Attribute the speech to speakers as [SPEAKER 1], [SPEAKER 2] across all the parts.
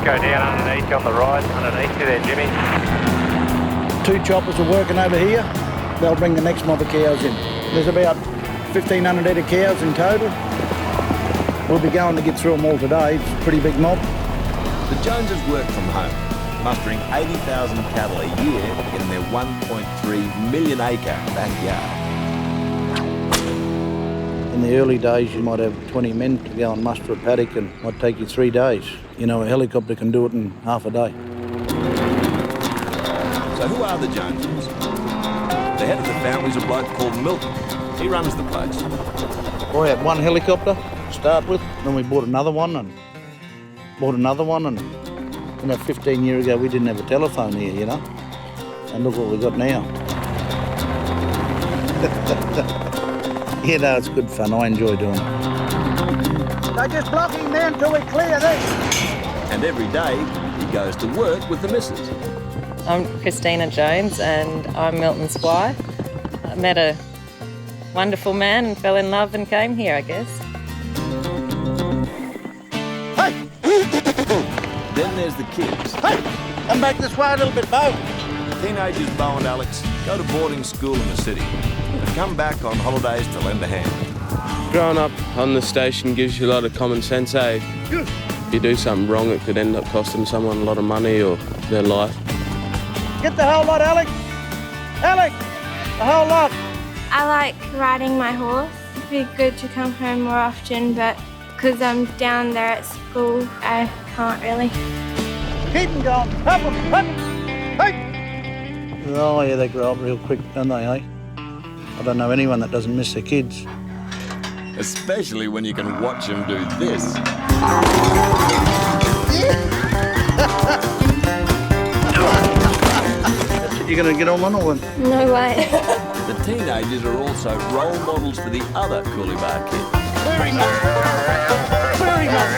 [SPEAKER 1] go down underneath on the right, underneath you there, Jimmy.
[SPEAKER 2] 2 choppers are working over here. They'll bring the next mob of cows in. There's about 1,500 head of cows in total. We'll be going to get through them all today. It's a pretty big mob.
[SPEAKER 3] The Joneses work from home, mustering 80,000 cattle a year in their 1.3 million acre backyard.
[SPEAKER 2] In the early days, you might have 20 men to go and muster a paddock, and it might take you 3 days. You know, a helicopter can do it in half a day.
[SPEAKER 3] So who are the Joneses? The head of the family's a bloke called Milton. He runs the place.
[SPEAKER 2] We had 1 helicopter to start with, then we bought another one and bought another one, and 15 years ago we didn't have a telephone here, you know. And look what we got now. You know, it's good fun. I enjoy doing it. They're just blocking there until we clear this.
[SPEAKER 3] And every day he goes to work with the missus.
[SPEAKER 4] I'm Christina Jones and I'm Milton's wife. I met a wonderful man and fell in love and came here, I guess.
[SPEAKER 2] Hey!
[SPEAKER 3] Then there's the kids.
[SPEAKER 2] Hey! Come back this way a little bit, Bo.
[SPEAKER 3] Teenagers Bo and Alex go to boarding school in the city and come back on holidays to lend a hand.
[SPEAKER 5] Growing up on the station gives you a lot of common sense, eh? If you do something wrong, it could end up costing someone a lot of money or their life.
[SPEAKER 2] Get the whole lot, Alex. Alex, the whole lot.
[SPEAKER 6] I like riding my horse. It'd be good to come home more often, but because I'm down there at school, I can't really.
[SPEAKER 2] Keep them going. Up them, up them. Hey! Oh, yeah, they grow up real quick, don't they, eh? I don't know anyone that doesn't miss their kids.
[SPEAKER 3] Especially when you can watch them do this.
[SPEAKER 2] You gonna get on one or one?
[SPEAKER 6] No way.
[SPEAKER 3] The teenagers are also role models for the other Coolibah kids.
[SPEAKER 2] Very good. Very good.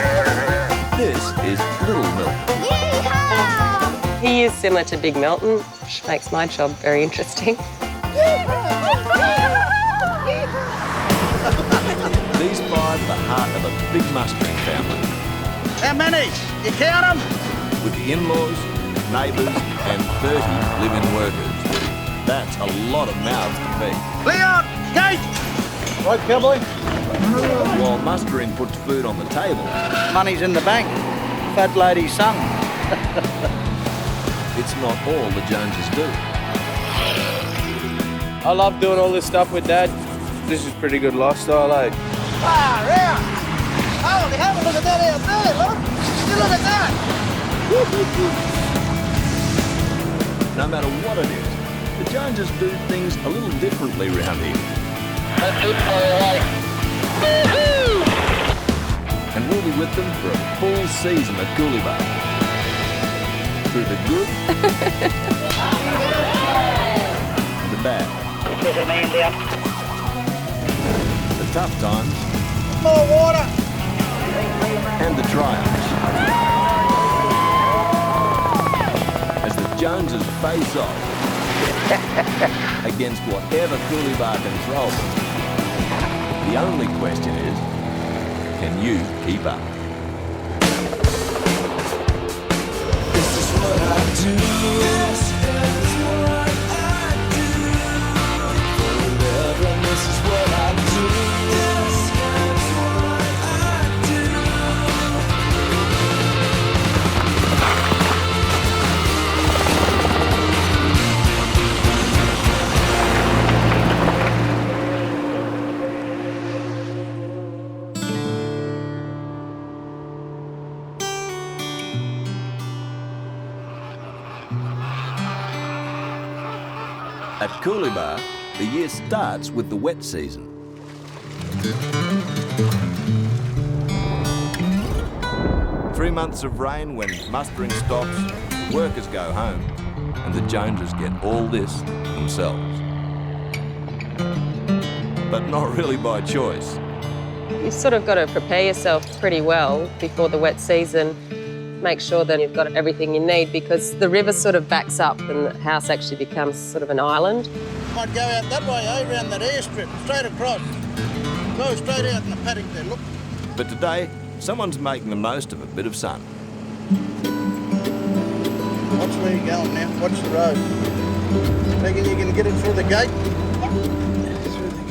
[SPEAKER 3] This is Little Milton.
[SPEAKER 4] He is similar to Big Milton, which makes my job very interesting.
[SPEAKER 3] These 5 are the heart of a big mustering family.
[SPEAKER 2] How many? You count them?
[SPEAKER 3] With the in-laws, neighbours and 30 live-in workers. That's a lot of mouths to feed.
[SPEAKER 2] Leon, Kate! Right, cowboy?
[SPEAKER 3] While mustering puts food on the table,
[SPEAKER 2] Money's in the bank. Fat lady's son.
[SPEAKER 3] it's not all the Joneses do.
[SPEAKER 5] I love doing all this stuff with Dad. This is pretty good lifestyle, eh?
[SPEAKER 2] Ah, yeah. Holy, have a look at that out there, look. You look at that.
[SPEAKER 3] No matter what it is, the Joneses do things a little differently around here.
[SPEAKER 2] That's good for your life.
[SPEAKER 3] And we'll be with them for a full season at Coolibah. Through the good and the bad.
[SPEAKER 2] There's a man down.
[SPEAKER 3] The tough times
[SPEAKER 2] More water.
[SPEAKER 3] and the triumphs. As the Joneses face off against whatever Coolibah can throw them. The only question is, can you keep up?
[SPEAKER 7] This is what I do. This is what I do. Forever, this is what I do. This is what I do.
[SPEAKER 3] At Coolibah, the year starts with the wet season. Three months of rain when mustering stops, workers go home, and the Joneses get all this themselves. But not really by choice.
[SPEAKER 4] You've sort of got to prepare yourself pretty well before the wet season. Make sure that you've got everything you need because the river sort of backs up and the house actually becomes sort of an island.
[SPEAKER 2] Might go out that way, eh, around that airstrip, straight across. Go straight out in the paddock there, look.
[SPEAKER 3] But today, someone's making the most of a bit of sun.
[SPEAKER 2] Where are you going now? Watch the road. Reckon you can get it through the gate?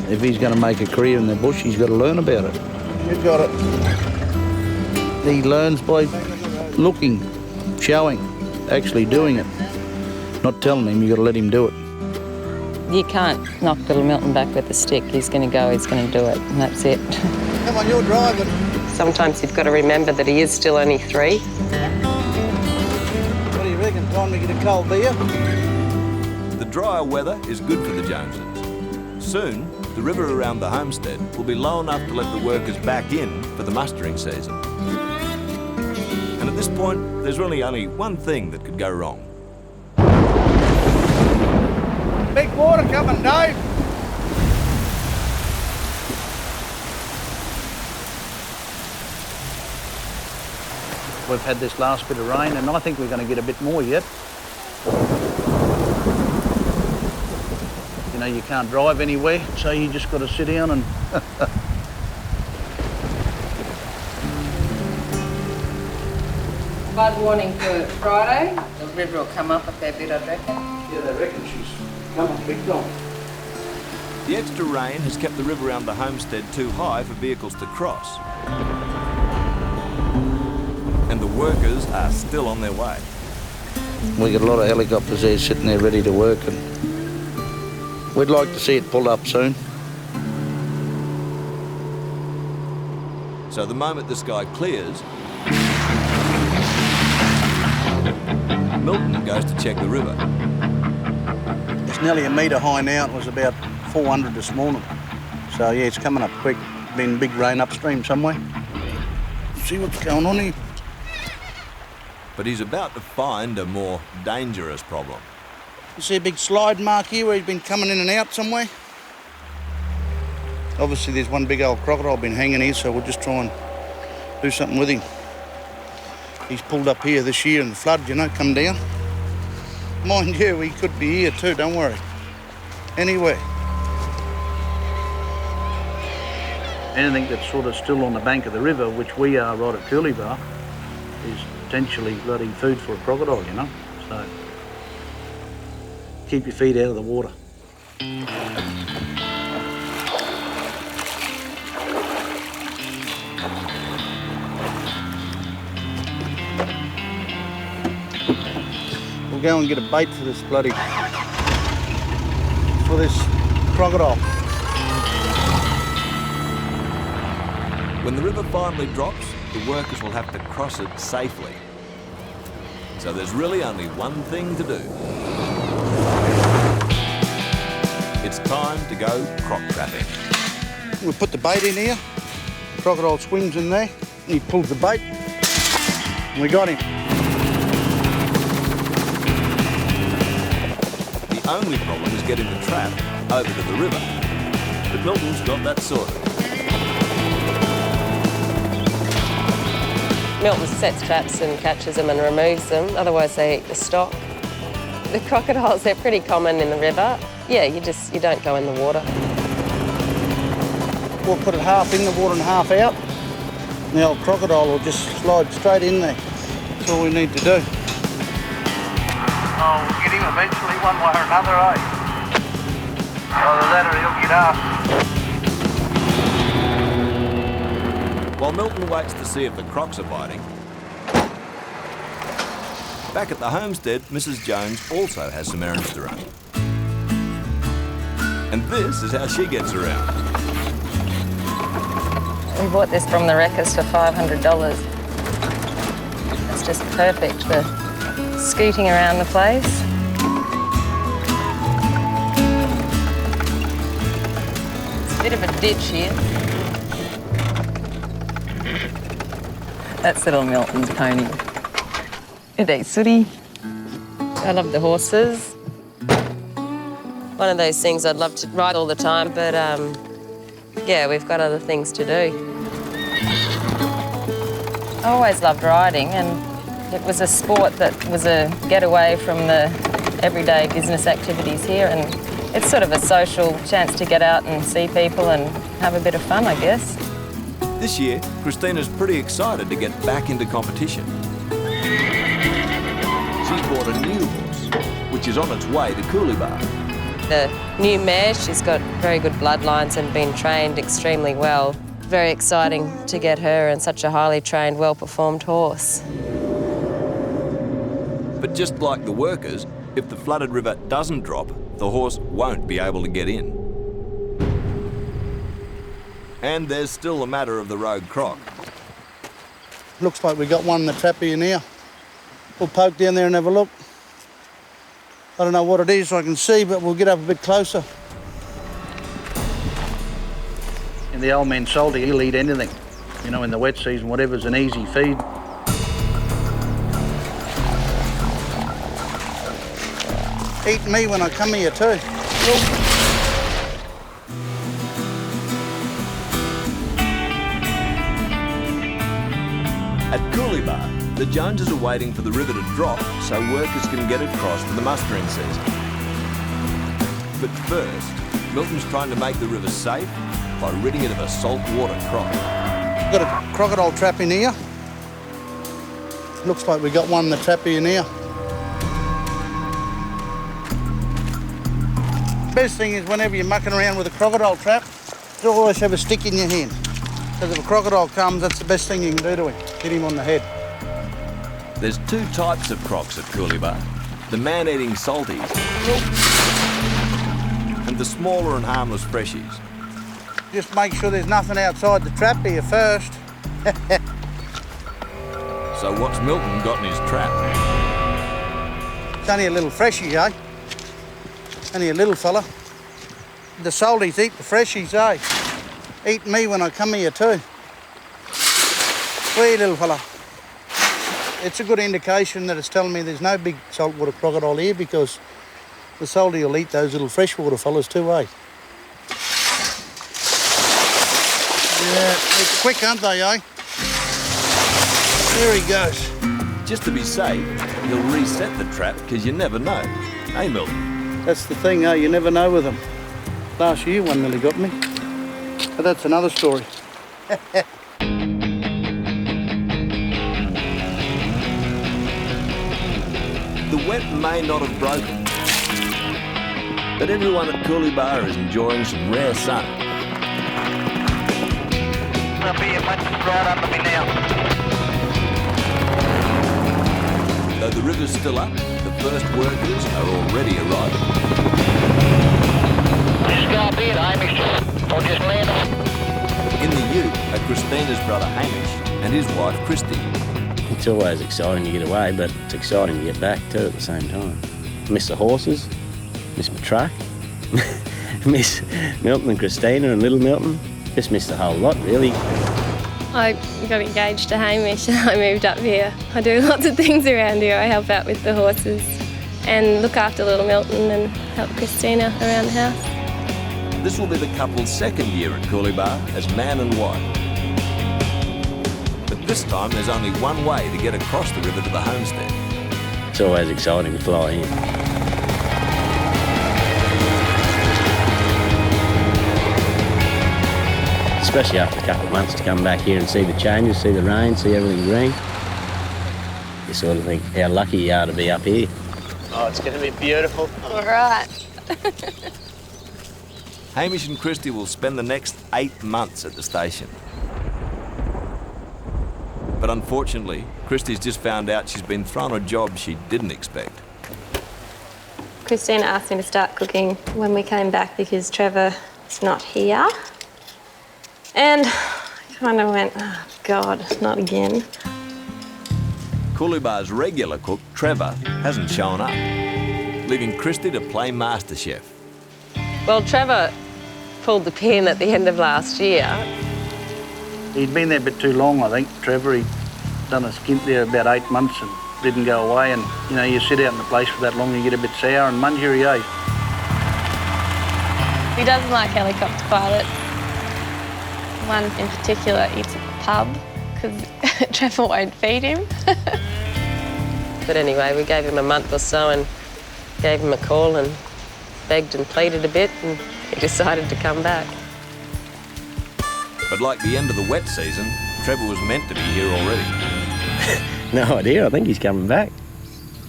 [SPEAKER 2] If he's going to make a career in the bush, he's got to learn about it. You've got it. He learns by looking, showing, actually doing it. Not telling him, you've got to let him do it.
[SPEAKER 4] You can't knock little Milton back with a stick. He's going to go, he's going to do it, and that's it.
[SPEAKER 2] Come on, you're driving.
[SPEAKER 4] Sometimes you've got to remember that he is still only 3.
[SPEAKER 2] What do you reckon? Time to get a cold beer?
[SPEAKER 3] The drier weather is good for the Joneses. Soon, the river around the homestead will be low enough to let the workers back in for the mustering season. And at this point, there's really only one thing that could go wrong.
[SPEAKER 2] Big water coming, Dave. We've had this last bit of rain and I think we're going to get a bit more yet. You know, you can't drive anywhere, so you just got to sit down and...
[SPEAKER 4] Flood warning for Friday. The river will come up a fair bit, I reckon.
[SPEAKER 2] Yeah, they reckon she's coming big time.
[SPEAKER 3] The extra rain has kept the river around the homestead too high for vehicles to cross. And the workers are still on their way.
[SPEAKER 2] We got a lot of helicopters there sitting there ready to work and we'd like to see it pull up soon.
[SPEAKER 3] So the moment the sky clears, Milton goes to check the river.
[SPEAKER 2] It's nearly a metre high now. It was about 400 this morning. So yeah, it's coming up quick. Been big rain upstream somewhere. See what's going on here.
[SPEAKER 3] But he's about to find a more dangerous problem.
[SPEAKER 2] You see a big slide mark here where he's been coming in and out somewhere? Obviously there's one big old crocodile been hanging here, so we'll just try and do something with him. He's pulled up here this year in the flood, you know, come down. Mind you, he could be here too, don't worry. Anyway. Anything that's sort of still on the bank of the river, which we are right at Cooleybar, is potentially bloody food for a crocodile, you know. So keep your feet out of the water. We'll go and get a bait for this crocodile.
[SPEAKER 3] When the river finally drops, the workers will have to cross it safely. So there's really only one thing to do. It's time to go croc trapping.
[SPEAKER 2] We put the bait in here. The crocodile swims in there. And he pulls the bait. And we got him.
[SPEAKER 3] The only problem is getting the trap over to the river. But Milton's got that sorted.
[SPEAKER 4] Milton sets traps and catches them and removes them, otherwise they eat the stock. The crocodiles, they're pretty common in the river. Yeah, you don't go in the water.
[SPEAKER 2] We'll put it half in the water and half out. And the old crocodile will just slide straight in there. That's all we need to do.
[SPEAKER 1] Oh, we'll get him eventually, one way or another, eh? Either that or he'll get us.
[SPEAKER 3] While Milton waits to see if the crocs are biting, back at the homestead, Mrs. Jones also has some errands to run. And this is how she gets around.
[SPEAKER 4] We bought this from the wreckers for $500. It's just perfect for scooting around the place. It's a bit of a ditch here. That's little Milton's pony. Are they sooty? I love the horses. One of those things I'd love to ride all the time, but yeah, we've got other things to do. I always loved riding, and it was a sport that was a getaway from the everyday business activities here, and it's sort of a social chance to get out and see people and have a bit of fun, I guess.
[SPEAKER 3] This year, Christina's pretty excited to get back into competition. She's bought a new horse. which is on its way to Coolibah.
[SPEAKER 4] The new mare, she's got very good bloodlines and been trained extremely well. Very exciting to get her and such a highly trained, well-performed horse.
[SPEAKER 3] But just like the workers, if the flooded river doesn't drop, the horse won't be able to get in. And there's still the matter of the rogue croc.
[SPEAKER 2] Looks like we got one in the trap here now. We'll poke down there and have a look. I don't know what it is I can see, but we'll get up a bit closer. And the old man Salty, he'll eat anything. You know, in the wet season, whatever's an easy feed. Eat me when I come here too.
[SPEAKER 3] At Coolibah, the Joneses are waiting for the river to drop so workers can get across for the mustering season. But first, Milton's trying to make the river safe by ridding it of a saltwater croc.
[SPEAKER 2] Got a crocodile trap in here. Looks like we got one in the trap here now. Best thing is whenever you're mucking around with a crocodile trap, you always have a stick in your hand. Because if a crocodile comes, that's the best thing you can do to him, hit him on the head.
[SPEAKER 3] There's two types of crocs at Coolibah, the man-eating salties and the smaller and harmless freshies.
[SPEAKER 2] Just make sure there's nothing outside the trap here first.
[SPEAKER 3] So what's Milton got in his trap?
[SPEAKER 2] It's only a little freshie, eh? Only a little fella. The salties eat the freshies, eh? Eat me when I come here too. Wee little fella. It's a good indication that it's telling me there's no big saltwater crocodile here because the salty will eat those little freshwater fellas too, eh? Yeah, they're quick, aren't they, eh? There he goes.
[SPEAKER 3] Just to be safe, he'll reset the trap because you never know. Hey, Milton?
[SPEAKER 2] That's the thing, eh? You never know with them. Last year one nearly got me. But that's another story.
[SPEAKER 3] The wet may not have broken, but everyone at Coolibah is enjoying some rare sun.
[SPEAKER 1] Up here, mate, right under me now.
[SPEAKER 3] Though the river's still up, the first workers are already arriving.
[SPEAKER 1] Just go up here, Hamish, or just land on.
[SPEAKER 3] In the ute are Christina's brother Hamish and his wife Christy.
[SPEAKER 8] It's always exciting to get away, but it's exciting to get back too at the same time. Miss the horses, miss my truck, miss Milton and Christina and little Milton. Just miss the whole lot, really.
[SPEAKER 6] I got engaged to Hamish and I moved up here. I do lots of things around here. I help out with the horses and look after little Milton and help Christina around the house.
[SPEAKER 3] This will be the couple's second year at Coolibah as man and wife. But this time there's only one way to get across the river to the homestead.
[SPEAKER 8] It's always exciting to fly in. Especially after a couple of months to come back here and see the changes, see the rain, see everything green. You sort of think how lucky you are to be up here.
[SPEAKER 5] Oh, it's going to be beautiful.
[SPEAKER 6] All right.
[SPEAKER 3] Hamish and Christy will spend the next 8 months at the station. But unfortunately, Christy's just found out she's been thrown a job she didn't expect.
[SPEAKER 6] Christina asked me to start cooking when we came back because Trevor's not here. And I kind of went, oh, God, not again.
[SPEAKER 3] Coolibah's regular cook, Trevor, hasn't shown up, leaving Christy to play MasterChef.
[SPEAKER 4] Well, Trevor pulled the pin at the end of last year.
[SPEAKER 2] He'd been there a bit too long, I think, Trevor. He'd done a stint there about 8 months and didn't go away. And, you know, you sit out in the place for that long, you get a bit sour and mungery, eh?
[SPEAKER 6] He doesn't like helicopter pilots. One in particular eats at the pub because Trevor won't feed him.
[SPEAKER 4] But anyway, we gave him a month or so and gave him a call and begged and pleaded a bit and he decided to come back.
[SPEAKER 3] But like the end of the wet season, Trevor was meant to be here already.
[SPEAKER 8] No idea, I think he's coming back.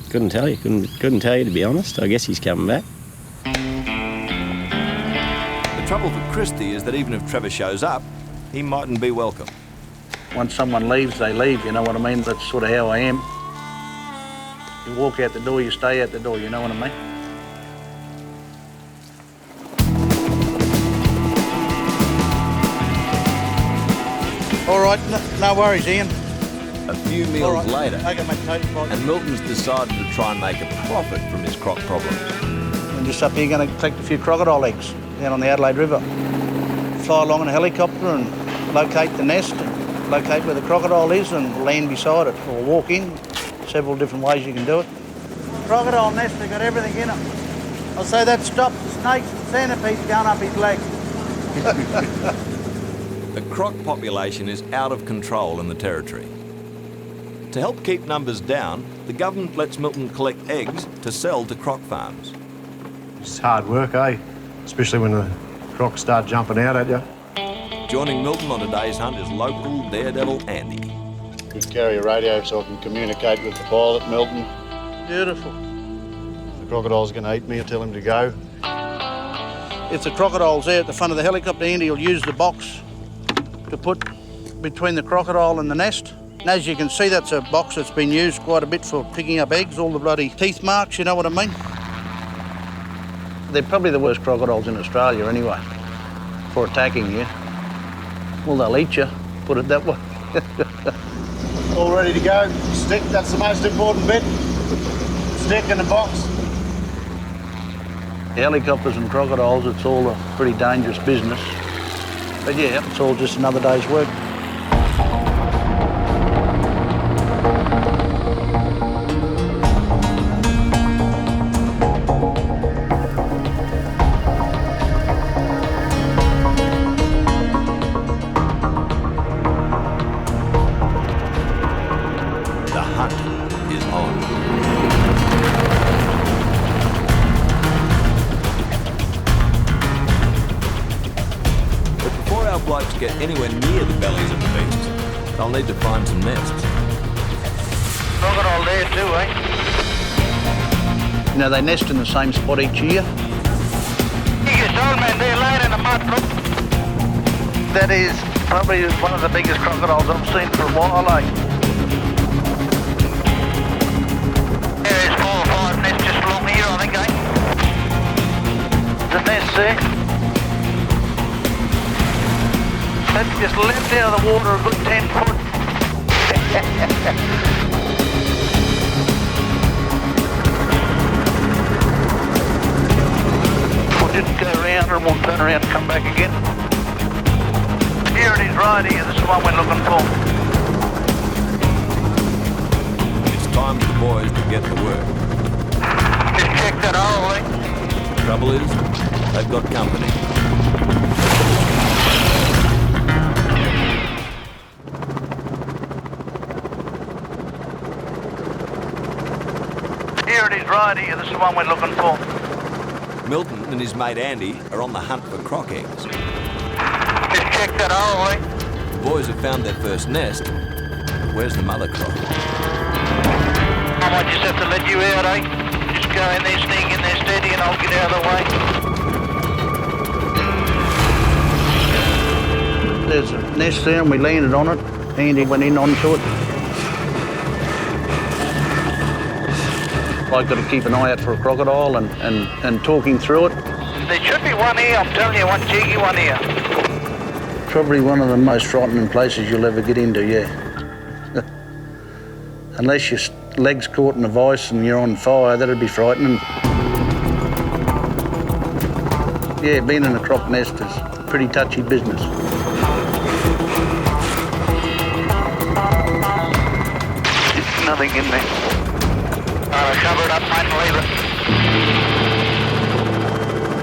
[SPEAKER 8] Couldn't tell you. Couldn't tell you, to be honest. I guess he's coming back.
[SPEAKER 3] The trouble for Christy is that even if Trevor shows up, he mightn't be welcome.
[SPEAKER 2] Once someone leaves, they leave, you know what I mean? That's sort of how I am. You walk out the door, you stay out the door, you know what I mean? All right, no worries, Ian.
[SPEAKER 3] A few meals later,
[SPEAKER 2] Okay, mate, no problem.
[SPEAKER 3] and Milton's decided to try and make a profit from his croc problems.
[SPEAKER 2] I'm just up here going to collect a few crocodile eggs down on the Adelaide River. Fly along in a helicopter and locate the nest, and locate where the crocodile is and land beside it, or walk in. Several different ways you can do it. Crocodile nest, they've got everything in it. I'll say that stops the snakes and centipedes going up his leg.
[SPEAKER 3] The croc population is out of control in the territory. To help keep numbers down, the government lets Milton collect eggs to sell to croc farms.
[SPEAKER 9] It's hard work, eh? Especially when the crocs start jumping out at you.
[SPEAKER 3] Joining Milton on today's hunt is local daredevil Andy.
[SPEAKER 10] Could carry a radio so I can communicate with the pilot, Milton.
[SPEAKER 2] Beautiful.
[SPEAKER 10] If the crocodile's going to eat me, I'll tell him to go.
[SPEAKER 2] If the crocodile's there at the front of the helicopter, Andy will use the box to put between the crocodile and the nest. And as you can see, that's a box that's been used quite a bit for picking up eggs, all the bloody teeth marks, you know what I mean? They're probably the worst crocodiles in Australia anyway, for attacking you. Well, they'll eat you, put it that way.
[SPEAKER 10] All ready to go. Stick, that's the most important bit. Stick in the box.
[SPEAKER 2] Helicopters and crocodiles, it's all a pretty dangerous business. But yeah, it's all just another day's work.
[SPEAKER 3] The hunt is on. But before our blokes get anywhere near the bellies of the beasts, they'll need to find some nests.
[SPEAKER 1] Crocodile there too, eh?
[SPEAKER 2] You know, they nest in the same spot each year.
[SPEAKER 1] Biggest old man there laying in the mud, look. That is probably one of the biggest crocodiles I've seen for a while, eh? There's 4 or 5 nests just along here, I think, eh? The nest there. That's just left out of the water a good 10 foot. We'll just go around and we'll turn around and come back again. Here it is right here, this is the one we're looking for.
[SPEAKER 3] It's time for the boys to get to work.
[SPEAKER 1] Just check that hole, eh?
[SPEAKER 3] Trouble is, they've got company.
[SPEAKER 1] Here it is right here, this is the one we're looking for.
[SPEAKER 3] Milton and his mate Andy are on the hunt for croc eggs.
[SPEAKER 1] Just check that hole, eh?
[SPEAKER 3] The boys have found their first nest. But where's the mother croc?
[SPEAKER 1] I might just have to let you out, eh? Just go in there, sneak in there steady, and I'll get out of the way.
[SPEAKER 2] There's a nest there and we landed on it. Andy went in onto it. I've got to keep an eye out for a crocodile and talking through it.
[SPEAKER 1] There should be one here, I'm telling you, one cheeky one here.
[SPEAKER 2] Probably one of the most frightening places you'll ever get into, yeah. Unless your leg's caught in a vice and you're on fire, that'd be frightening. Yeah, being in a croc nest is pretty touchy business.
[SPEAKER 1] There's nothing in there. I'll cover it up, mate, and leave it.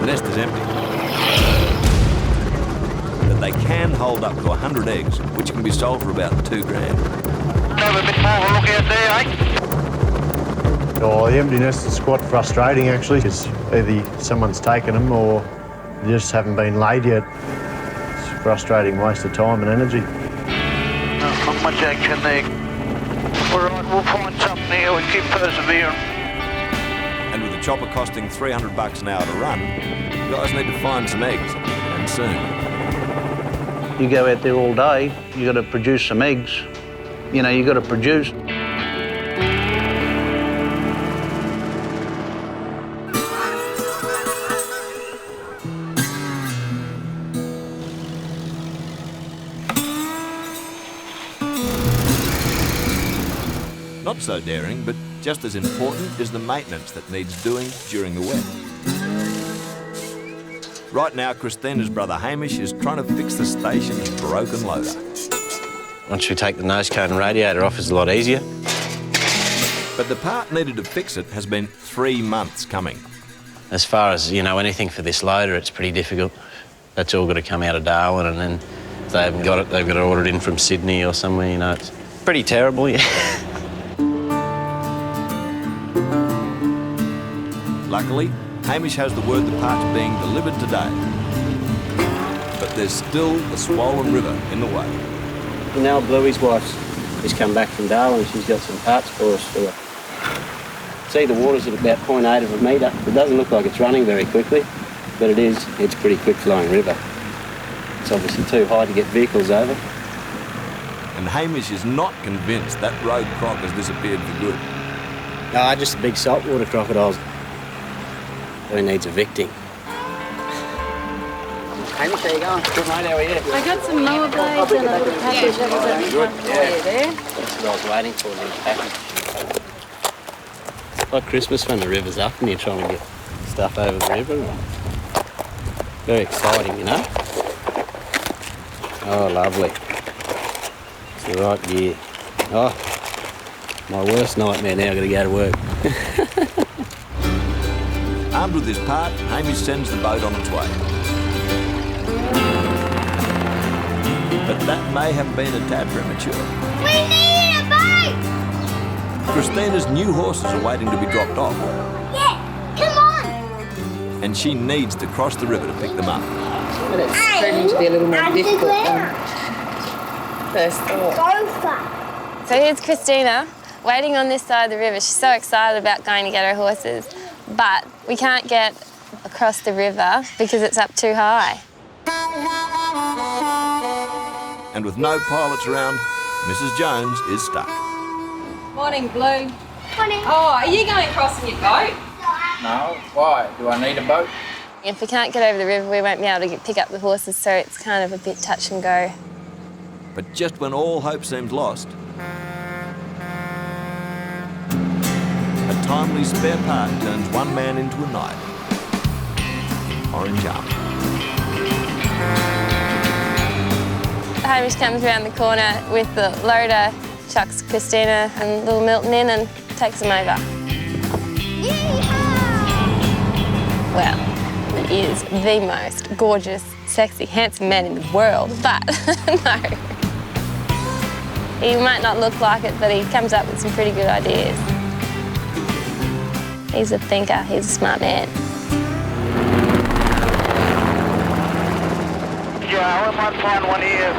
[SPEAKER 3] The nest is empty. But they can hold up to 100 eggs, which can be sold for about $2 grand.
[SPEAKER 1] Have a bit more of a look out there, eh?
[SPEAKER 9] Oh, the empty nest is quite frustrating, actually. It's either someone's taken them or they just haven't been laid yet. It's a frustrating waste of time and energy.
[SPEAKER 1] Not much action there. All right, we'll find something here, we keep persevering.
[SPEAKER 3] chopper costing $300 an hour to run, guys need to find some eggs, and soon.
[SPEAKER 2] You go out there all day, you got to produce some eggs. You know, you got to produce.
[SPEAKER 3] Not so daring, but just as important is the maintenance that needs doing during the wet. Right now, Christina's brother Hamish is trying to fix the station's broken loader.
[SPEAKER 8] Once we take the nose cone and radiator off, it's a lot easier.
[SPEAKER 3] But the part needed to fix it has been 3 months coming.
[SPEAKER 8] As far as, you know, anything for this loader, it's pretty difficult. That's all got to come out of Darwin, and then if they haven't got it, they've got to order it in from Sydney or somewhere, you know. It's pretty terrible, yeah.
[SPEAKER 3] Luckily, Hamish has the word the part's being delivered today. But there's still a swollen river in the way.
[SPEAKER 8] You know, Bluey's wife's just come back from Darwin. She's got some parts for us for her. See, the water's at about 0.8 of a metre. It doesn't look like it's running very quickly, but it is. It's a pretty quick-flowing river. It's obviously too high to get vehicles over.
[SPEAKER 3] And Hamish is not convinced that road croc has disappeared for good.
[SPEAKER 8] No, just the big saltwater crocodiles. Who needs evicting? Hamish, how you going? Good, mate, how are you?
[SPEAKER 11] I got some mower blades and a little package that was
[SPEAKER 8] Good,
[SPEAKER 11] for you there.
[SPEAKER 8] That's what I was waiting for, a little package. It's like Christmas when the river's up and you're trying to get stuff over the river. Very exciting, you know? Oh, lovely. It's the right gear. Oh, my worst nightmare now, I've got to go to work.
[SPEAKER 3] Armed with his part, Hamish sends the boat on its way. But that may have been a tad premature.
[SPEAKER 11] We need a boat!
[SPEAKER 3] Christina's new horses are waiting to be dropped off.
[SPEAKER 11] Yeah, come on!
[SPEAKER 3] And she needs to cross the river to pick them up.
[SPEAKER 4] But it's proving to be a little more difficult than first thought. So here's Christina, waiting on this side of the river. She's so excited about going to get her horses. But we can't get across the river because it's up too high.
[SPEAKER 3] And with no pilots around, Mrs. Jones is stuck.
[SPEAKER 4] Morning, Blue.
[SPEAKER 11] Morning.
[SPEAKER 4] Oh, are you going across in your boat?
[SPEAKER 12] No, why? Do I need a boat?
[SPEAKER 4] If we can't get over the river, we won't be able to pick up the horses, so it's kind of a bit touch and go.
[SPEAKER 3] But just when all hope seems lost, a timely spare part turns one man into a knight. Orange arm.
[SPEAKER 4] Hamish comes around the corner with the loader, chucks Christina and little Milton in and takes them over. Well, it is the most gorgeous, sexy, handsome man in the world, but no. He might not look like it, but he comes up with some pretty good ideas. He's a thinker, he's a smart man.
[SPEAKER 1] Yeah, we might find one here.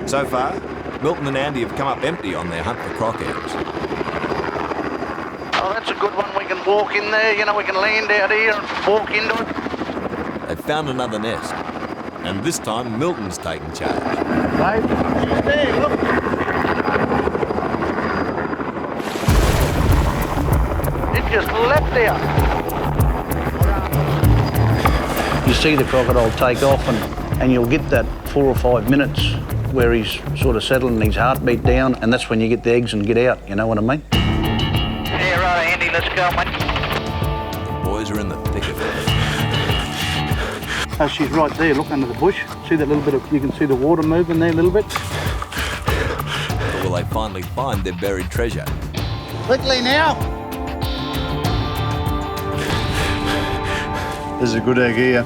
[SPEAKER 3] So far, Milton and Andy have come up empty on their hunt for croc eggs.
[SPEAKER 1] Oh, that's a good one. We can walk in there, you know, we can land out here and walk into it.
[SPEAKER 3] They've found another nest, and this time Milton's taking charge.
[SPEAKER 2] Babe, she's there, look.
[SPEAKER 1] It just leapt there.
[SPEAKER 2] You see the crocodile take off and you'll get that 4 or 5 minutes where he's sort of settling his heartbeat down, and that's when you get the eggs and get out, you know what I mean?
[SPEAKER 1] Yeah, right, Andy, let's go, mate.
[SPEAKER 3] The boys are in the thick of it.
[SPEAKER 2] Oh, she's right there, look under the bush. See that little bit of, you can see the water moving there a little bit?
[SPEAKER 3] But will they finally find their buried treasure?
[SPEAKER 2] Quickly now!
[SPEAKER 9] There's a good egg here.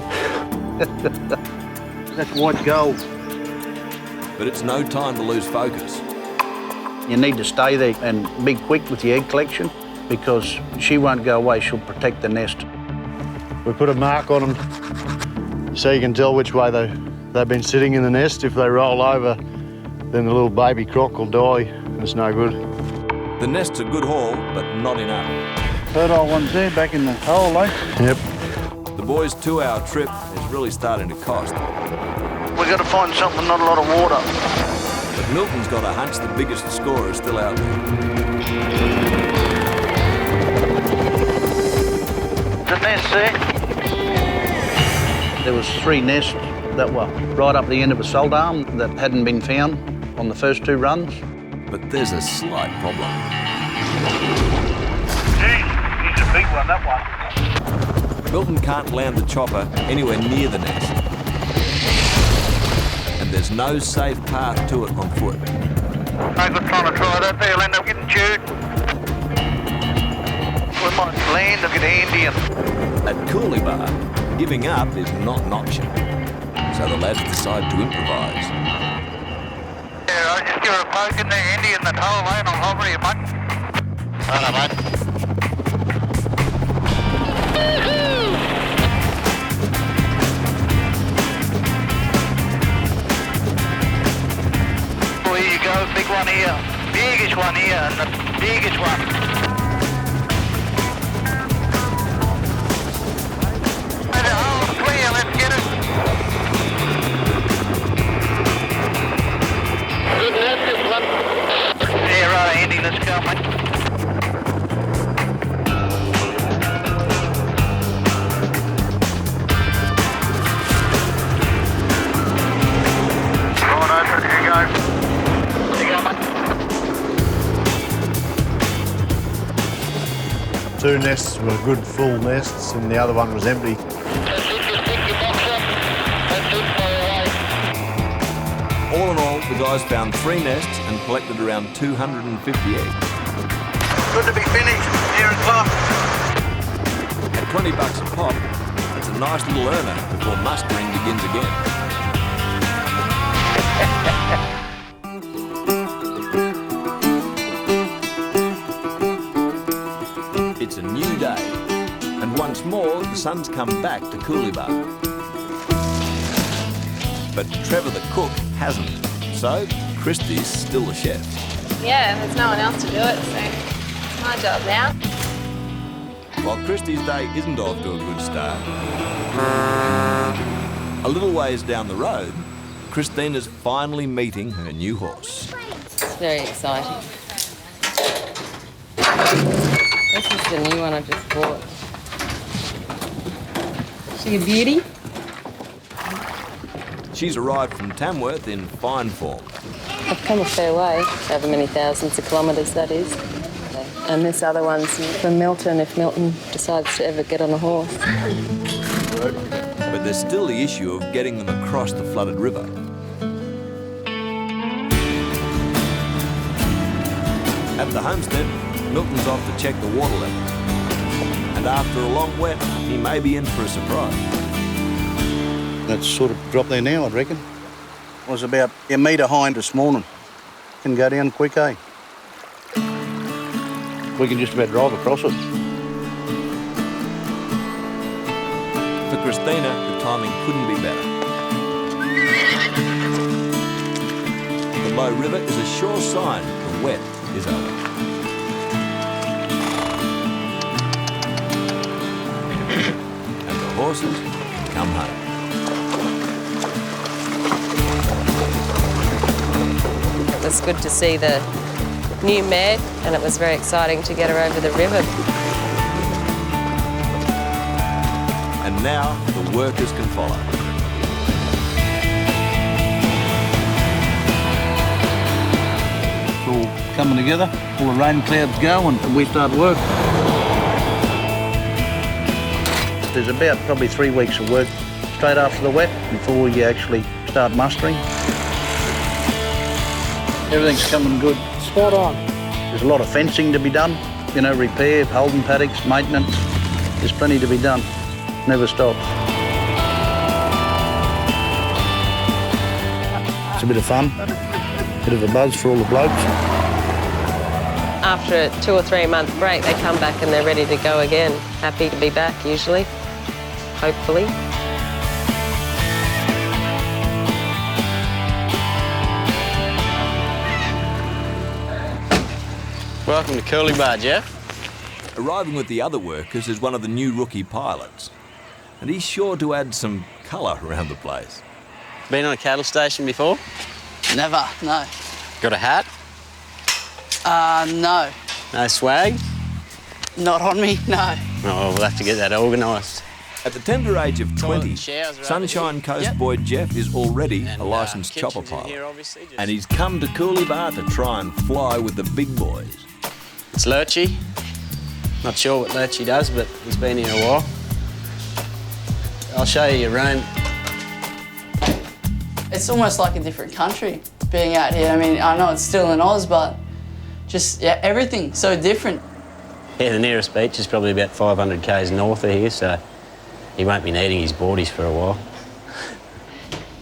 [SPEAKER 2] That's white gold.
[SPEAKER 3] But it's no time to lose focus.
[SPEAKER 2] You need to stay there and be quick with your egg collection because she won't go away, she'll protect the nest.
[SPEAKER 9] We put a mark on them so you can tell which way they've been sitting in the nest. If they roll over, then the little baby croc will die and it's no good.
[SPEAKER 3] The nest's a good haul, but not enough.
[SPEAKER 2] fertile ones there back in the hole, eh?
[SPEAKER 9] Yep.
[SPEAKER 3] The boys' 2-hour trip is really starting to cost.
[SPEAKER 1] We've got to find something, not a lot of water.
[SPEAKER 3] But Milton's got a hunch the biggest scorer is still out there.
[SPEAKER 1] The nest there.
[SPEAKER 2] There was 3 nests that were right up the end of a salt arm that hadn't been found on the first 2 runs.
[SPEAKER 3] But there's a slight problem.
[SPEAKER 1] Gee, he's a big one, that one.
[SPEAKER 3] Milton can't land the chopper anywhere near the nest. And there's no safe path to it on foot.
[SPEAKER 1] No good trying to try that there, you'll end up getting chewed. We might land or get handy and...
[SPEAKER 3] At Coolibah, giving up is not an option. So the lads decide to improvise.
[SPEAKER 1] Yeah, I'll just give it a poke in there, handy in the hole, mate, and I'll hover you, mate. Righto, mate. Oh, here you go, big one here. Biggest one here, and the biggest one. Hey, the hole's clear, let's get it. Good net, this one. Yeah, right, Andy, let's go, mate. Right over, here you go. Here you go, mate.
[SPEAKER 9] 2 nests were good full nests and the other one was empty.
[SPEAKER 1] That's it, just pick your box up. That's it, fire away.
[SPEAKER 3] All in all, the guys found 3 nests and collected around 250 eggs.
[SPEAKER 1] Good to be finished, near and clock.
[SPEAKER 3] At $20 a pop, it's a nice little earner before mustering begins again. It's a new day, and once more the sun's come back to Coolibah. But Trevor the cook hasn't, so Christy's still the chef.
[SPEAKER 6] Yeah, there's no one else to do it, so it's my job now.
[SPEAKER 3] While Christy's day isn't off to a good start, a little ways down the road, Christina's finally meeting her new horse.
[SPEAKER 4] It's very exciting. This is the new one I just bought. She a beauty?
[SPEAKER 3] She's arrived from Tamworth in fine form.
[SPEAKER 4] I've come a fair way, however many thousands of kilometres that is. And this other one's from Milton, if Milton decides to ever get on a horse.
[SPEAKER 3] But there's still the issue of getting them across the flooded river. At the homestead, Milton's off to check the water level. And after a long wet, he may be in for a surprise.
[SPEAKER 2] That's sort of dropped there now, I'd reckon. It was about a metre high this morning. Can go down quick, eh? We can just about drive across it.
[SPEAKER 3] For Christina, the timing couldn't be better. The low river is a sure sign the wet is over. And the horses come home.
[SPEAKER 4] It was good to see the new mare, and it was very exciting to get her over the river.
[SPEAKER 3] And now the workers can follow.
[SPEAKER 2] It's all coming together, all the rain clouds go and we start work. There's about probably 3 weeks of work straight after the wet before you actually start mustering. Everything's coming good. Spot on. There's a lot of fencing to be done, you know, repair, holding paddocks, maintenance. There's plenty to be done. Never stops. It's a bit of fun, bit of a buzz for all the blokes.
[SPEAKER 4] After a 2 or 3 month break, they come back and they're ready to go again. Happy to be back, usually, hopefully.
[SPEAKER 8] Welcome to Coolibah, Jeff.
[SPEAKER 3] Arriving with the other workers is one of the new rookie pilots, and he's sure to add some colour around the place.
[SPEAKER 8] Been on a cattle station before?
[SPEAKER 13] Never, no.
[SPEAKER 8] Got a hat?
[SPEAKER 13] No.
[SPEAKER 8] No swag?
[SPEAKER 13] Not on me, no.
[SPEAKER 8] Oh, we'll have to get that organised.
[SPEAKER 3] At the tender age of 20, Sunshine Coast boy Jeff is already a licensed chopper pilot, and he's come to Coolabah to try and fly with the big boys.
[SPEAKER 8] It's Lurchy. Not sure what Lurchy does, but he's been here a while. I'll show you your room.
[SPEAKER 13] It's almost like a different country being out here. I mean, I know it's still in Oz, but just, yeah, everything so different.
[SPEAKER 8] Yeah, the nearest beach is probably about 500 k's north of here, so he won't be needing his boardies for a while.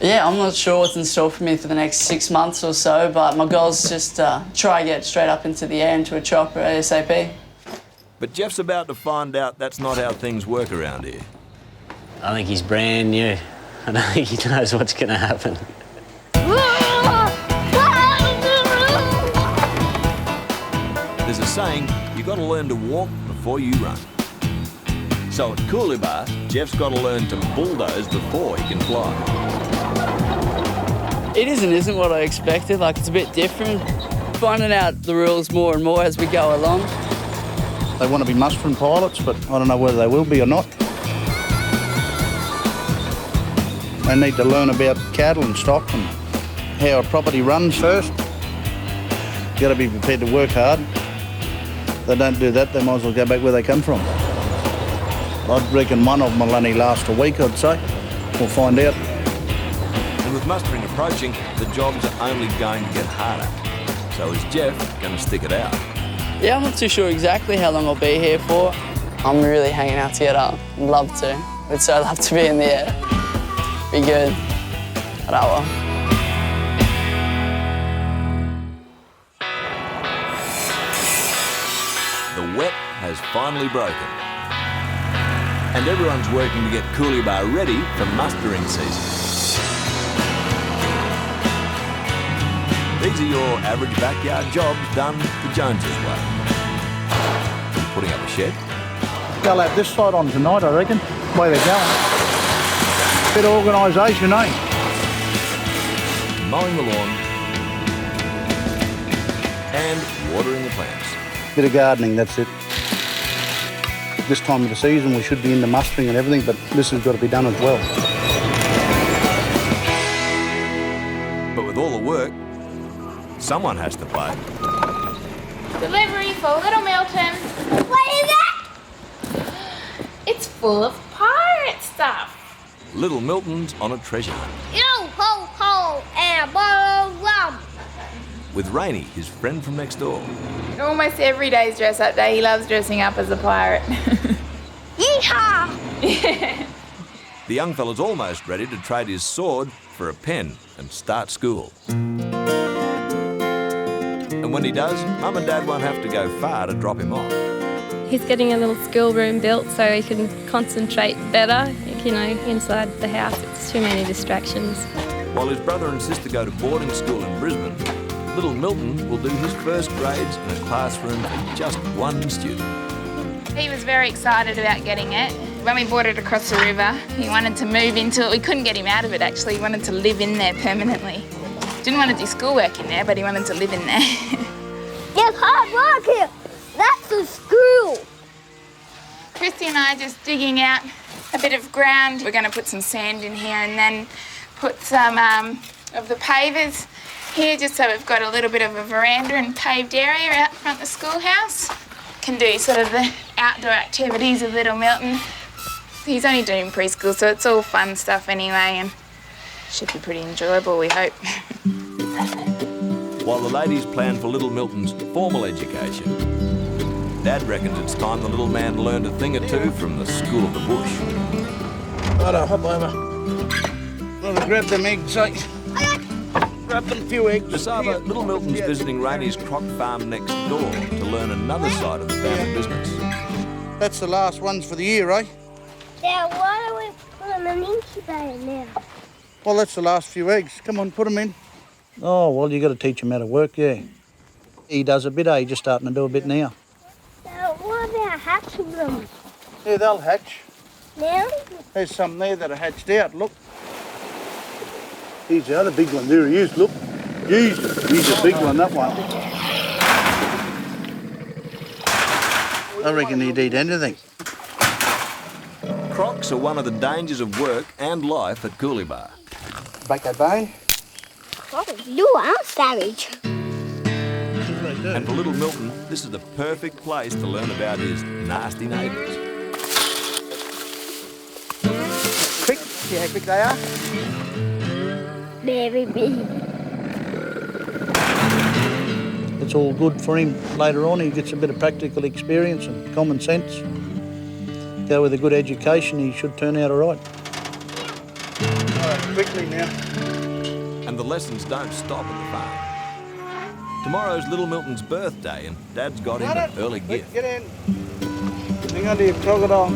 [SPEAKER 13] Yeah, I'm not sure what's in store for me for the next 6 months or so, but my goal's just try and get straight up into the air into a chopper ASAP.
[SPEAKER 3] But Jeff's about to find out that's not how things work around here.
[SPEAKER 8] I think he's brand new. I don't think he knows what's going to happen.
[SPEAKER 3] There's a saying, you got to learn to walk before you run. So at Coolabah, Jeff's got to learn to bulldoze before he can fly.
[SPEAKER 13] It isn't what I expected. Like, it's a bit different. Finding out the rules more and more as we go along.
[SPEAKER 2] They want to be mustering pilots, but I don't know whether they will be or not. They need to learn about cattle and stock and how a property runs first. You've got to be prepared to work hard. If they don't do that, they might as well go back where they come from. I reckon one of them will only last a week, I'd say. We'll find out.
[SPEAKER 3] And with mustering approaching, the jobs are only going to get harder. So is Jeff going to stick it out?
[SPEAKER 13] Yeah, I'm not too sure exactly how long I'll be here for. I'm really hanging out to get up. I'd love to. I'd so love to be in the air. Be good. But oh well.
[SPEAKER 3] The wet has finally broken. And everyone's working to get Coolabah ready for mustering season. These are your average backyard jobs done the Joneses way. Putting up a shed.
[SPEAKER 2] They'll have this side on tonight, I reckon, the way they're going. Bit of organisation, eh?
[SPEAKER 3] Mowing the lawn and watering the plants.
[SPEAKER 2] Bit of gardening, that's it. This time of the season we should be into mustering and everything, but this has got to be done as well.
[SPEAKER 3] But with all the work, someone has to play.
[SPEAKER 11] Delivery for Little Milton. What is it? It's full of pirate stuff.
[SPEAKER 3] Little Milton's on a treasure hunt.
[SPEAKER 11] Yo ho ho and a bottle of rum.
[SPEAKER 3] With Rainey, his friend from next door.
[SPEAKER 14] Almost every day's dress-up day. He loves dressing up as a pirate.
[SPEAKER 11] Yeehaw!
[SPEAKER 3] The young fella's almost ready to trade his sword for a pen and start school. And when he does, Mum and Dad won't have to go far to drop him off.
[SPEAKER 6] He's getting a little schoolroom built so he can concentrate better. You know, inside the house, it's too many distractions.
[SPEAKER 3] While his brother and sister go to boarding school in Brisbane, little Milton will do his first grades in a classroom with just one student.
[SPEAKER 14] He was very excited about getting it. When we bought it across the river, he wanted to move into it. We couldn't get him out of it, actually. He wanted to live in there permanently. Didn't want to do schoolwork in there, but he wanted to live in there.
[SPEAKER 11] There's hard work here. That's a school.
[SPEAKER 14] Christy and I are just digging out a bit of ground. We're going to put some sand in here and then put some of the pavers here, just so we've got a little bit of a veranda and paved area out front of the schoolhouse. Can do sort of the outdoor activities of little Milton. He's only doing preschool, so it's all fun stuff anyway, and should be pretty enjoyable, we hope.
[SPEAKER 3] While the ladies plan for little Milton's formal education, Dad reckons it's time the little man learned a thing or two from the school of the bush.
[SPEAKER 2] Righto, hop over. Gotta grab them eggs, eh? Grab them a few eggs.
[SPEAKER 3] This other, little Milton's visiting Rainey's croc farm next door to learn another side of the family business.
[SPEAKER 2] That's the last ones for the year, eh?
[SPEAKER 11] Now, why do we put them in an incubator now?
[SPEAKER 2] Well, that's the last few eggs. Come on, put them in. Oh, well, you got to teach him how to work, yeah. He does a bit, eh? He's just starting to do a bit now.
[SPEAKER 11] Now, why
[SPEAKER 15] are they hatching them?
[SPEAKER 2] Yeah, they'll hatch.
[SPEAKER 15] Now?
[SPEAKER 2] There's some there that are hatched out, look. Here's the other big one, there he is, look. He's a big one, that one. I reckon he'd eat anything.
[SPEAKER 3] Crocs are one of the dangers of work and life at Coolibah.
[SPEAKER 2] Break that bone.
[SPEAKER 15] You are savage.
[SPEAKER 3] And for little Milton, this is the perfect place to learn about his nasty neighbours.
[SPEAKER 2] Quick, see how quick they are?
[SPEAKER 15] Very big.
[SPEAKER 2] It's all good for him later on. He gets a bit of practical experience and common sense. Go with a good education, he should turn out all right. All right, quickly now.
[SPEAKER 3] And the lessons don't stop at the farm. Tomorrow's little Milton's birthday and Dad's got him an early gift.
[SPEAKER 2] Get in. Hang on to your crocodile.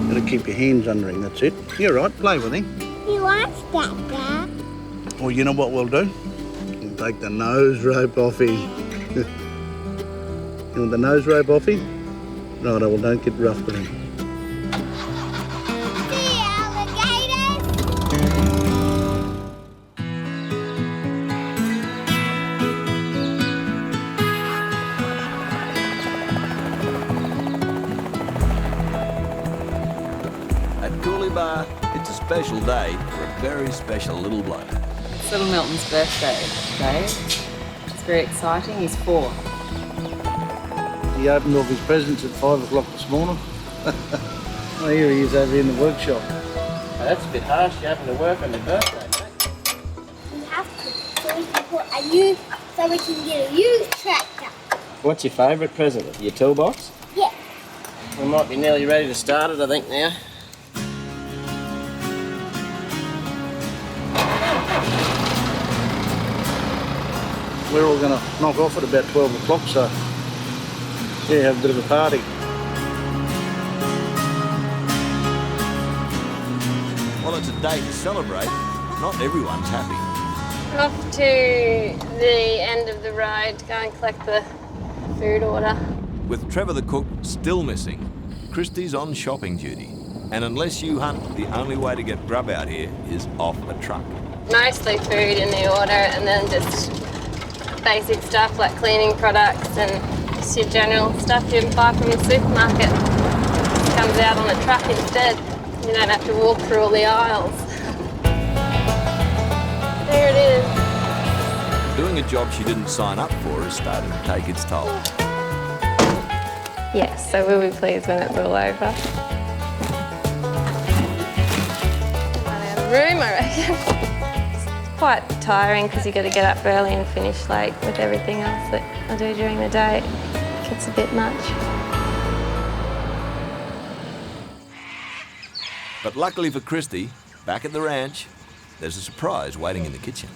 [SPEAKER 2] Gotta keep your hands under him, that's it. You're right, play with him.
[SPEAKER 15] He wants that, Dad.
[SPEAKER 2] Well, you know what we'll do? We'll take the nose rope off him. You want the nose rope off him? Right, well, don't get rough with him.
[SPEAKER 3] It's a special day for a very special little bloke.
[SPEAKER 4] It's little Milton's birthday today. It's very exciting. He's 4.
[SPEAKER 2] He opened up his presents at 5 o'clock this morning. Oh, here he is over in the workshop.
[SPEAKER 8] Oh, that's a bit harsh. You having to work on your birthday, mate.
[SPEAKER 15] We have to, so we can put a used, so we can get a used tractor.
[SPEAKER 8] What's your favourite present? Your toolbox?
[SPEAKER 15] Yeah.
[SPEAKER 8] We might be nearly ready to start it, I think, now.
[SPEAKER 2] We're all going to knock off at about 12 o'clock, so yeah, have a bit of a party.
[SPEAKER 3] Well, it's a day to celebrate. Not everyone's happy.
[SPEAKER 6] Off to the end of the road to go and collect the food order.
[SPEAKER 3] With Trevor the cook still missing, Christy's on shopping duty. And unless you hunt, the only way to get grub out here is off a truck.
[SPEAKER 6] Mostly food in the order and then just basic stuff like cleaning products and just your general stuff you buy from the supermarket. It comes out on a truck instead. You don't have to walk through all the aisles. There it is.
[SPEAKER 3] Doing a job she didn't sign up for is starting to take its toll.
[SPEAKER 6] Yes, so we'll be pleased when it's all over. Run out of room, I reckon. Quite tiring because you've got to get up early and finish late with everything else that I do during the day. It gets a bit much.
[SPEAKER 3] But luckily for Christy, back at the ranch, there's a surprise waiting in the kitchen.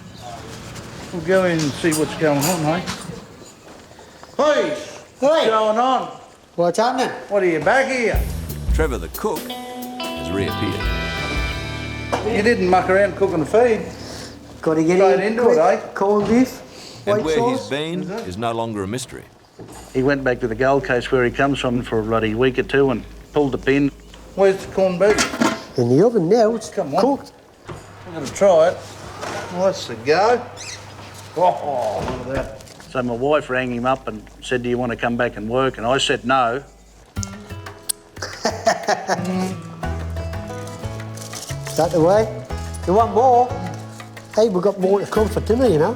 [SPEAKER 2] We'll go in and see what's going on, hey? Hey! What's going on?
[SPEAKER 16] What's happening?
[SPEAKER 2] What are you back here?
[SPEAKER 3] Trevor the cook has reappeared.
[SPEAKER 2] You didn't muck around cooking the feed.
[SPEAKER 16] Got to get
[SPEAKER 2] straight into it, eh?
[SPEAKER 16] Corned beef,
[SPEAKER 3] And
[SPEAKER 16] white
[SPEAKER 3] where
[SPEAKER 16] sauce.
[SPEAKER 3] he's been is no longer a mystery.
[SPEAKER 2] He went back to the Gold Coast where he comes from for a bloody week or two and pulled the pin. Where's the corned beef?
[SPEAKER 16] In the oven now, it's cooked.
[SPEAKER 2] I'm going to try it. Well, that's the go. Oh, look at that. So my wife rang him up and said, do you want to come back and work? And I said no.
[SPEAKER 16] Is that the way? You want more? Hey, we've got more to come for dinner, you know.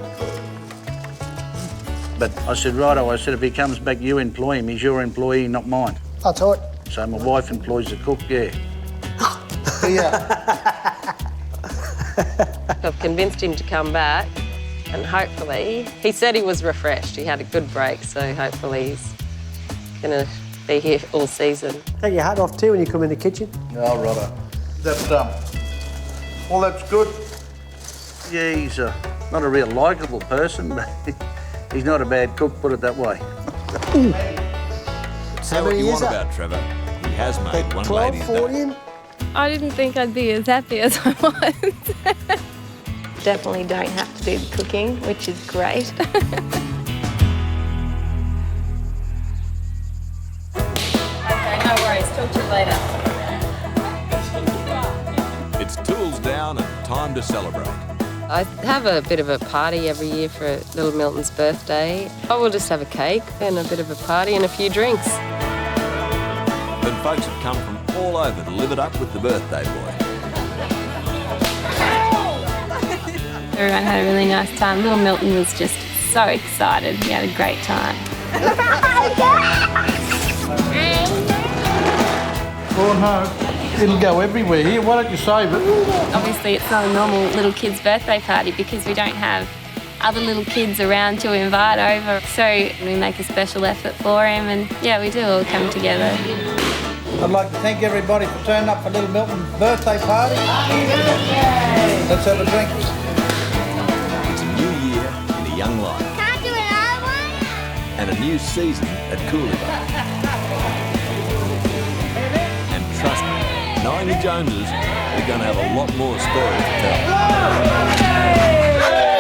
[SPEAKER 2] But I said, righto, I said, if he comes back, you employ him. He's your employee, not mine.
[SPEAKER 16] That's right.
[SPEAKER 2] So my wife employs the cook, yeah. Yeah.
[SPEAKER 4] I've convinced him to come back and hopefully, he said he was refreshed. He had a good break, so hopefully he's going to be here all season.
[SPEAKER 16] Take your hat off too when you come in the kitchen.
[SPEAKER 2] Oh, righto. That's well, that's good. Yeah, he's not a real likeable person, but he's not a bad cook, put it that way.
[SPEAKER 3] Say what you want about Trevor. He has made one lady's day.
[SPEAKER 6] I didn't think I'd be as happy as I was. definitely don't have to do the cooking, which is great.
[SPEAKER 4] Okay, no worries. Talk to you later.
[SPEAKER 3] It's tools down and time to celebrate.
[SPEAKER 4] I have a bit of a party every year for little Milton's birthday. I will just have a cake and a bit of a party and a few drinks.
[SPEAKER 3] Then folks have come from all over to live it up with the birthday boy.
[SPEAKER 6] Everyone had a really nice time. Little Milton was just so excited. He had a great time.
[SPEAKER 2] Oh no, it'll go everywhere here. Why don't you save it?
[SPEAKER 6] Obviously, it's not a normal little kid's birthday party because we don't have other little kids around to invite over. So we make a special effort for him, and yeah, we do all come together.
[SPEAKER 2] I'd like to thank everybody for turning up for little Milton's birthday party. Let's have a drink.
[SPEAKER 3] It's a new year and a young life.
[SPEAKER 15] Can't do another one?
[SPEAKER 3] And a new season at Coolibah. And trust me, knowing the Joneses, they're going to have a lot more stories to tell.